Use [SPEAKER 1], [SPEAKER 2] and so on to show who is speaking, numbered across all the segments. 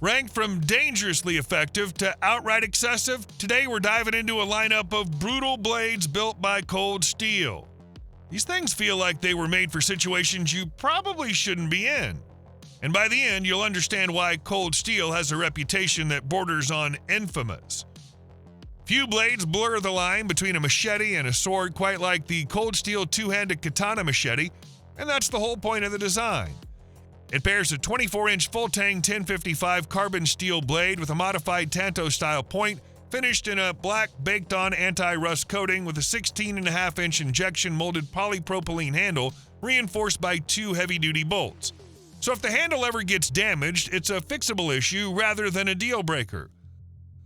[SPEAKER 1] Ranked from dangerously effective to outright excessive, today we're diving into a lineup of brutal blades built by cold steel. These things feel like they were made for situations you probably shouldn't be in. And by the end, you'll understand why cold steel has a reputation that borders on infamous. Few blades blur the line between a machete and a sword quite like the cold steel two-handed katana machete, and that's the whole point of the design. It pairs a 24-inch full-tang 1055 carbon steel blade with a modified Tanto-style point, finished in a black baked-on anti-rust coating with a 16.5-inch injection-molded polypropylene handle reinforced by two heavy-duty bolts. So if the handle ever gets damaged, it's a fixable issue rather than a deal-breaker.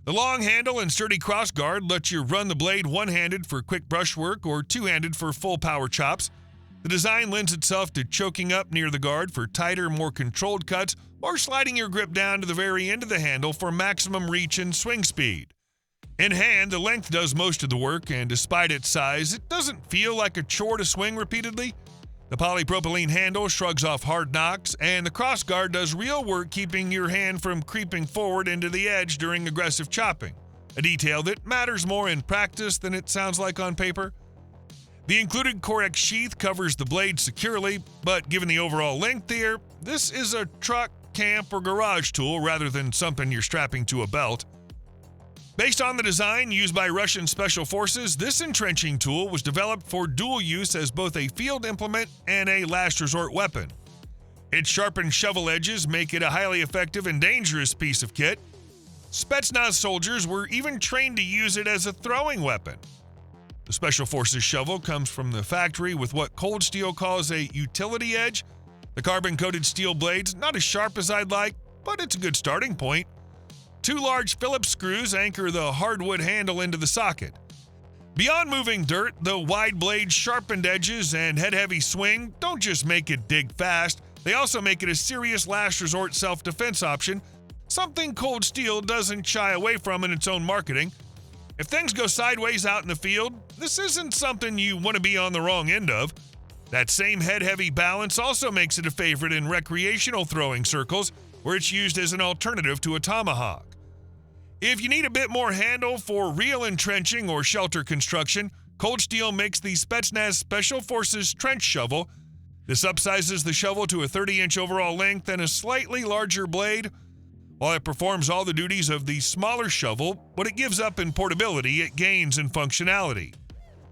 [SPEAKER 1] The long handle and sturdy crossguard let you run the blade one-handed for quick brushwork or two-handed for full-power chops. The design lends itself to choking up near the guard for tighter, more controlled cuts, or sliding your grip down to the very end of the handle for maximum reach and swing speed. In hand, the length does most of the work, and despite its size, it doesn't feel like a chore to swing repeatedly. The polypropylene handle shrugs off hard knocks, and the crossguard does real work keeping your hand from creeping forward into the edge during aggressive chopping, a detail that matters more in practice than it sounds like on paper. The included Corex sheath covers the blade securely, but given the overall length here, this is a truck, camp, or garage tool rather than something you're strapping to a belt. Based on the design used by Russian Special Forces, this entrenching tool was developed for dual use as both a field implement and a last resort weapon. Its sharpened shovel edges make it a highly effective and dangerous piece of kit. Spetsnaz soldiers were even trained to use it as a throwing weapon. The Special Forces shovel comes from the factory with what Cold Steel calls a utility edge. The carbon-coated steel blade's not as sharp as I'd like, but it's a good starting point. Two large Phillips screws anchor the hardwood handle into the socket. Beyond moving dirt, the wide blade's sharpened edges and head-heavy swing don't just make it dig fast, they also make it a serious last-resort self-defense option, something Cold Steel doesn't shy away from in its own marketing. If things go sideways out in the field, this isn't something you want to be on the wrong end of. That same head-heavy balance also makes it a favorite in recreational throwing circles, where it's used as an alternative to a tomahawk. If you need a bit more handle for real entrenching or shelter construction, Cold Steel makes the Spetsnaz Special Forces Trench Shovel. This upsizes the shovel to a 30-inch overall length and a slightly larger blade. While it performs all the duties of the smaller shovel, what it gives up in portability, it gains in functionality.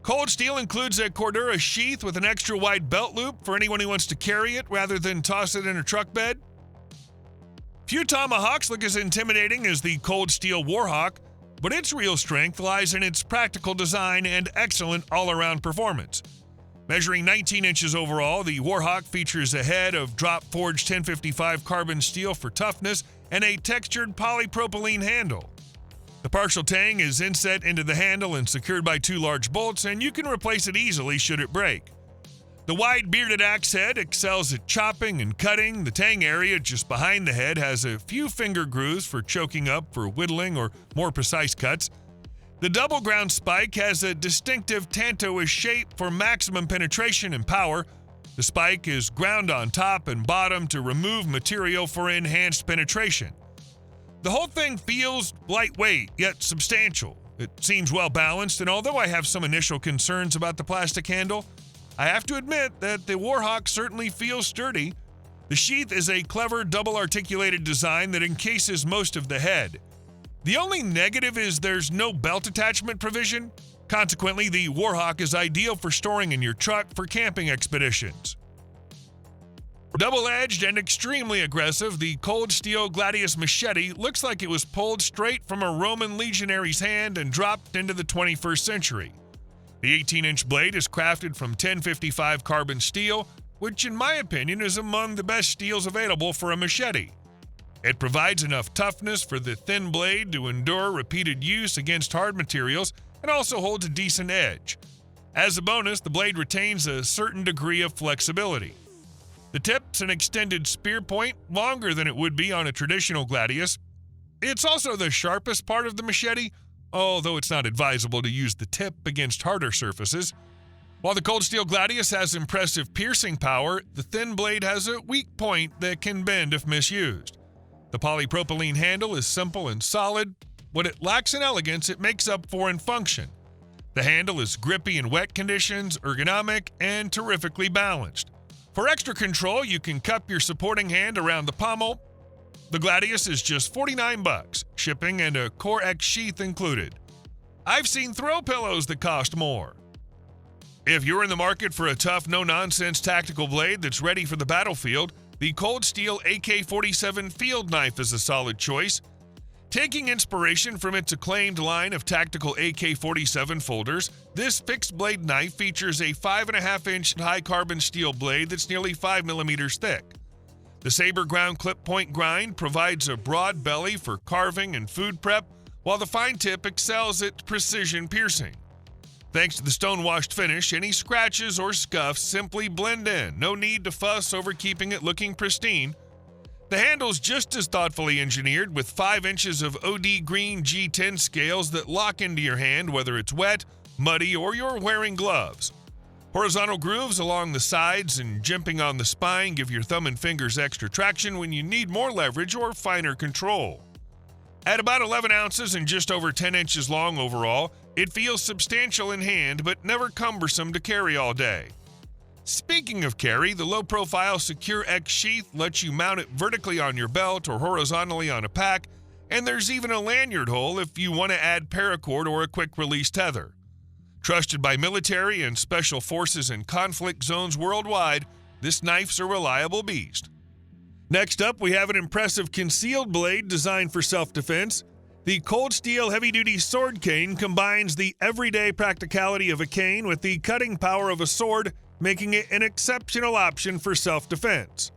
[SPEAKER 1] Cold Steel includes a Cordura sheath with an extra wide belt loop for anyone who wants to carry it rather than toss it in a truck bed. Few tomahawks look as intimidating as the Cold Steel Warhawk, but its real strength lies in its practical design and excellent all-around performance. Measuring 19 inches overall, the Warhawk features a head of drop-forged 1055 carbon steel for toughness and a textured polypropylene handle. The partial tang is inset into the handle and secured by two large bolts, and you can replace it easily should it break. The wide bearded axe head excels at chopping and cutting. The tang area just behind the head has a few finger grooves for choking up for whittling or more precise cuts. The double ground spike has a distinctive Tanto-ish shape for maximum penetration and power. The spike is ground on top and bottom to remove material for enhanced penetration. The whole thing feels lightweight, yet substantial. It seems well balanced, and although I have some initial concerns about the plastic handle, I have to admit that the Warhawk certainly feels sturdy. The sheath is a clever double-articulated design that encases most of the head. The only negative is there's no belt attachment provision. Consequently, the Warhawk is ideal for storing in your truck for camping expeditions. Double-edged and extremely aggressive, the Cold Steel Gladius machete looks like it was pulled straight from a Roman legionary's hand and dropped into the 21st century. The 18-inch blade is crafted from 1055 carbon steel, which in my opinion is among the best steels available for a machete. It provides enough toughness for the thin blade to endure repeated use against hard materials and also holds a decent edge. As a bonus, the blade retains a certain degree of flexibility. The tip's an extended spear point, longer than it would be on a traditional Gladius. It's also the sharpest part of the machete, although it's not advisable to use the tip against harder surfaces. While the Cold Steel Gladius has impressive piercing power, the thin blade has a weak point that can bend if misused. The polypropylene handle is simple and solid. What it lacks in elegance, it makes up for in function. The handle is grippy in wet conditions, ergonomic, and terrifically balanced. For extra control, you can cup your supporting hand around the pommel. The Gladius is just $49, shipping and a Core X sheath included. I've seen throw pillows that cost more. If you're in the market for a tough, no-nonsense tactical blade that's ready for the battlefield, the Cold Steel AK-47 field knife is a solid choice. Taking inspiration from its acclaimed line of tactical AK-47 folders, this fixed blade knife features a 5.5-inch high-carbon steel blade that's nearly 5 millimeters thick. The Saber ground clip point grind provides a broad belly for carving and food prep, while the fine tip excels at precision piercing. Thanks to the stone-washed finish, any scratches or scuffs simply blend in. No need to fuss over keeping it looking pristine. The handle's just as thoughtfully engineered, with 5 inches of OD green G10 scales that lock into your hand whether it's wet, muddy, or you're wearing gloves. Horizontal grooves along the sides and jimping on the spine give your thumb and fingers extra traction when you need more leverage or finer control. At about 11 ounces and just over 10 inches long overall, it feels substantial in hand but never cumbersome to carry all day. Speaking of carry, the low-profile Secure X sheath lets you mount it vertically on your belt or horizontally on a pack, and there's even a lanyard hole if you want to add paracord or a quick-release tether. Trusted by military and special forces in conflict zones worldwide, this knife's a reliable beast. Next up, we have an impressive concealed blade designed for self-defense. The Cold Steel heavy-duty sword cane combines the everyday practicality of a cane with the cutting power of a sword, making it an exceptional option for self-defense.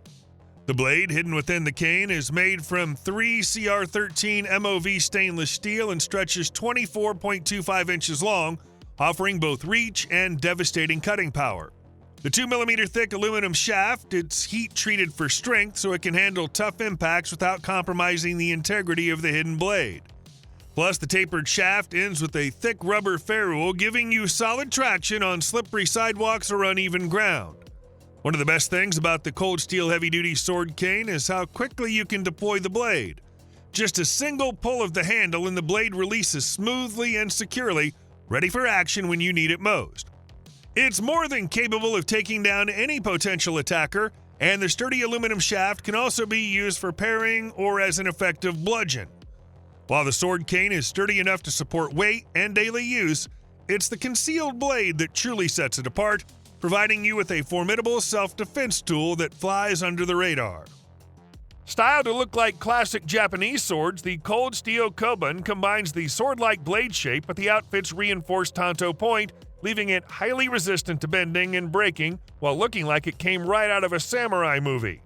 [SPEAKER 1] The blade hidden within the cane is made from 3 CR13 MOV stainless steel and stretches 24.25 inches long, offering both reach and devastating cutting power. The 2mm thick aluminum shaft, it's heat-treated for strength so it can handle tough impacts without compromising the integrity of the hidden blade. Plus, the tapered shaft ends with a thick rubber ferrule, giving you solid traction on slippery sidewalks or uneven ground. One of the best things about the Cold Steel heavy-duty sword cane is how quickly you can deploy the blade. Just a single pull of the handle and the blade releases smoothly and securely, ready for action when you need it most. It's more than capable of taking down any potential attacker, and the sturdy aluminum shaft can also be used for parrying or as an effective bludgeon. While the sword cane is sturdy enough to support weight and daily use, it's the concealed blade that truly sets it apart, providing you with a formidable self-defense tool that flies under the radar. Styled to look like classic Japanese swords, the Cold Steel Kobun combines the sword-like blade shape with the outfit's reinforced Tanto point, leaving it highly resistant to bending and breaking while looking like it came right out of a samurai movie.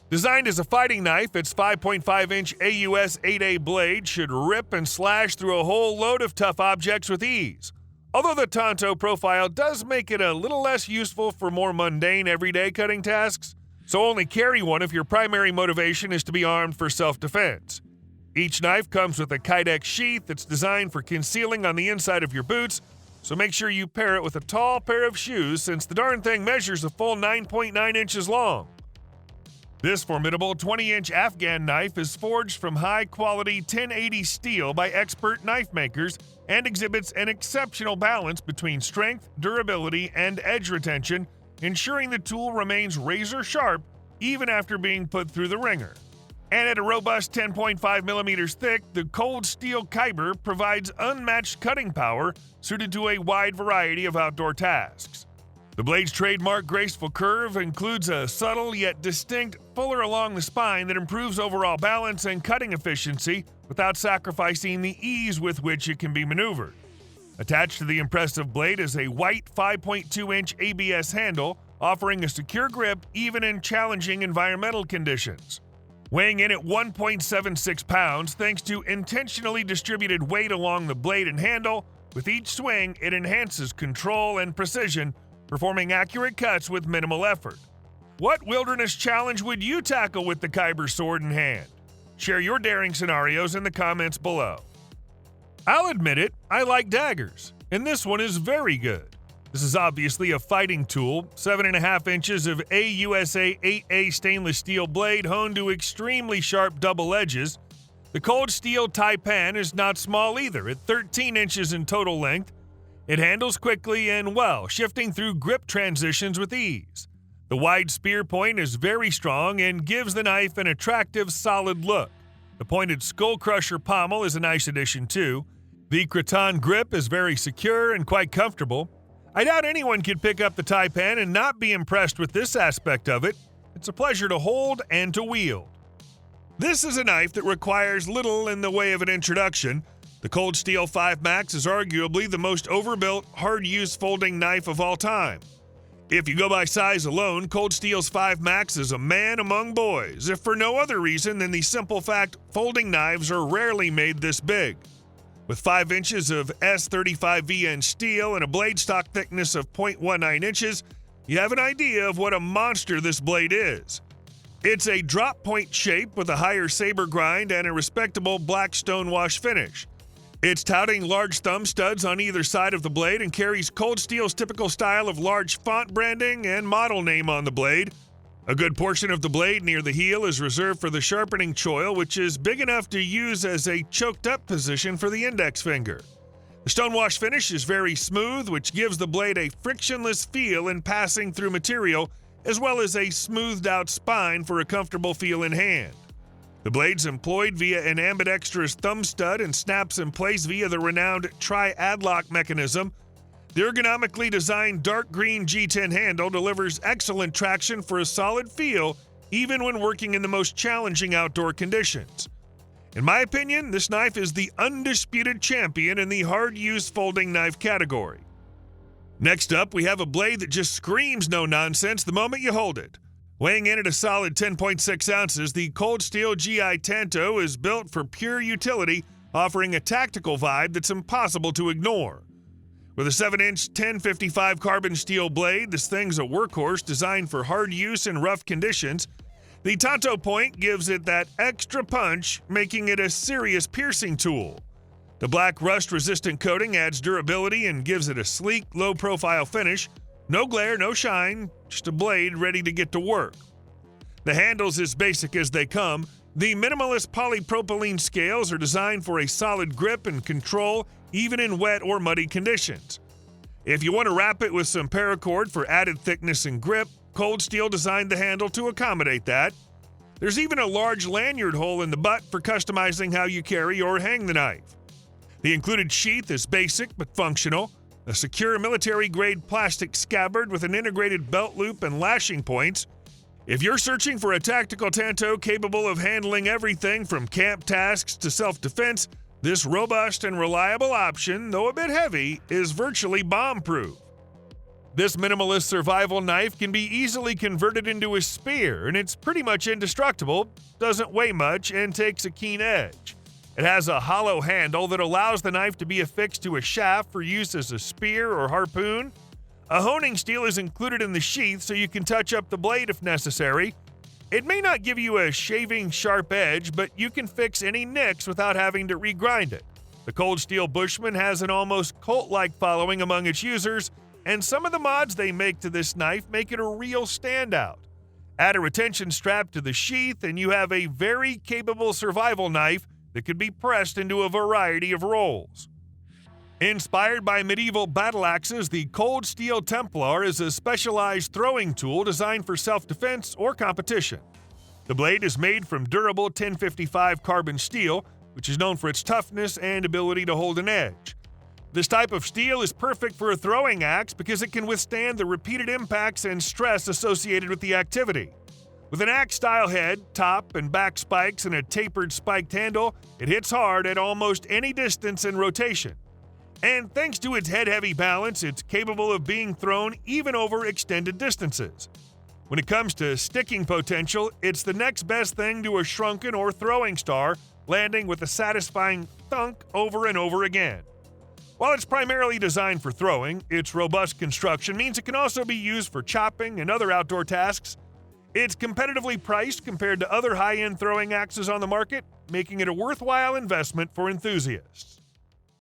[SPEAKER 1] Designed as a fighting knife, its 5.5-inch AUS 8A blade should rip and slash through a whole load of tough objects with ease. Although the Tanto profile does make it a little less useful for more mundane everyday cutting tasks, so only carry one if your primary motivation is to be armed for self-defense. Each knife comes with a Kydex sheath that's designed for concealing on the inside of your boots, so make sure you pair it with a tall pair of shoes since the darn thing measures a full 9.9 inches long. This formidable 20-inch Afghan knife is forged from high-quality 1080 steel by expert knife makers and exhibits an exceptional balance between strength, durability, and edge retention, ensuring the tool remains razor-sharp even after being put through the ringer. And at a robust 10.5 millimeters thick, the Cold Steel Kyber provides unmatched cutting power suited to a wide variety of outdoor tasks. The blade's trademark graceful curve includes a subtle yet distinct fuller along the spine that improves overall balance and cutting efficiency without sacrificing the ease with which it can be maneuvered. Attached to the impressive blade is a white 5.2-inch ABS handle, offering a secure grip even in challenging environmental conditions. Weighing in at 1.76 pounds thanks to intentionally distributed weight along the blade and handle, with each swing it enhances control and precision, performing accurate cuts with minimal effort. What wilderness challenge would you tackle with the Kyber sword in hand? Share your daring scenarios in the comments below. I'll admit it, I like daggers, and this one is very good. This is obviously a fighting tool, 7.5 inches of AUSA 8A stainless steel blade honed to extremely sharp double edges. The cold steel taipan is not small either, at 13 inches in total length. It handles quickly and well, shifting through grip transitions with ease. The wide spear point is very strong and gives the knife an attractive, solid look. The pointed skull crusher pommel is a nice addition too. The kraton grip is very secure and quite comfortable. I doubt anyone could pick up the taipan and not be impressed with this aspect of it. It's a pleasure to hold and to wield. This is a knife that requires little in the way of an introduction. The Cold Steel 5 Max is arguably the most overbuilt, hard-use folding knife of all time. If you go by size alone, Cold Steel's 5 Max is a man among boys, if for no other reason than the simple fact folding knives are rarely made this big. With 5 inches of S35VN steel and a blade stock thickness of 0.19 inches, you have an idea of what a monster this blade is. It's a drop point shape with a higher saber grind and a respectable black stonewash finish. It's touting large thumb studs on either side of the blade and carries Cold Steel's typical style of large font branding and model name on the blade. A good portion of the blade near the heel is reserved for the sharpening choil, which is big enough to use as a choked-up position for the index finger. The stonewash finish is very smooth, which gives the blade a frictionless feel in passing through material, as well as a smoothed-out spine for a comfortable feel in hand. The blade's employed via an ambidextrous thumb stud and snaps in place via the renowned tri-adlock mechanism. The ergonomically designed dark green G10 handle delivers excellent traction for a solid feel, even when working in the most challenging outdoor conditions. In my opinion, this knife is the undisputed champion in the hard-use folding knife category. Next up, we have a blade that just screams no nonsense the moment you hold it. Weighing in at a solid 10.6 ounces, the Cold Steel GI Tanto is built for pure utility, offering a tactical vibe that's impossible to ignore. With a 7-inch 1055 carbon steel blade, this thing's a workhorse designed for hard use in rough conditions. The Tanto point gives it that extra punch, making it a serious piercing tool. The black rust-resistant coating adds durability and gives it a sleek, low-profile finish. No glare, no shine, just a blade ready to get to work. The handle's as basic as they come. The minimalist polypropylene scales are designed for a solid grip and control, even in wet or muddy conditions. If you want to wrap it with some paracord for added thickness and grip, Cold Steel designed the handle to accommodate that. There's even a large lanyard hole in the butt for customizing how you carry or hang the knife. The included sheath is basic but functional. A secure military-grade plastic scabbard with an integrated belt loop and lashing points. If you're searching for a tactical Tanto capable of handling everything from camp tasks to self-defense, this robust and reliable option, though a bit heavy, is virtually bomb-proof. This minimalist survival knife can be easily converted into a spear, and it's pretty much indestructible, doesn't weigh much, and takes a keen edge. It has a hollow handle that allows the knife to be affixed to a shaft for use as a spear or harpoon. A honing steel is included in the sheath so you can touch up the blade if necessary. It may not give you a shaving sharp edge, but you can fix any nicks without having to regrind it. The Cold Steel Bushman has an almost cult-like following among its users, and some of the mods they make to this knife make it a real standout. Add a retention strap to the sheath and you have a very capable survival knife that can be pressed into a variety of roles. Inspired by medieval battle axes, the Cold Steel Templar is a specialized throwing tool designed for self-defense or competition. The blade is made from durable 1055 carbon steel, which is known for its toughness and ability to hold an edge. This type of steel is perfect for a throwing axe because it can withstand the repeated impacts and stress associated with the activity. With an axe-style head, top and back spikes, and a tapered spiked handle, it hits hard at almost any distance and rotation. And thanks to its head-heavy balance, it's capable of being thrown even over extended distances. When it comes to sticking potential, it's the next best thing to a shrunken or throwing star, landing with a satisfying thunk over and over again. While it's primarily designed for throwing, its robust construction means it can also be used for chopping and other outdoor tasks. It's competitively priced compared to other high-end throwing axes on the market, making it a worthwhile investment for enthusiasts.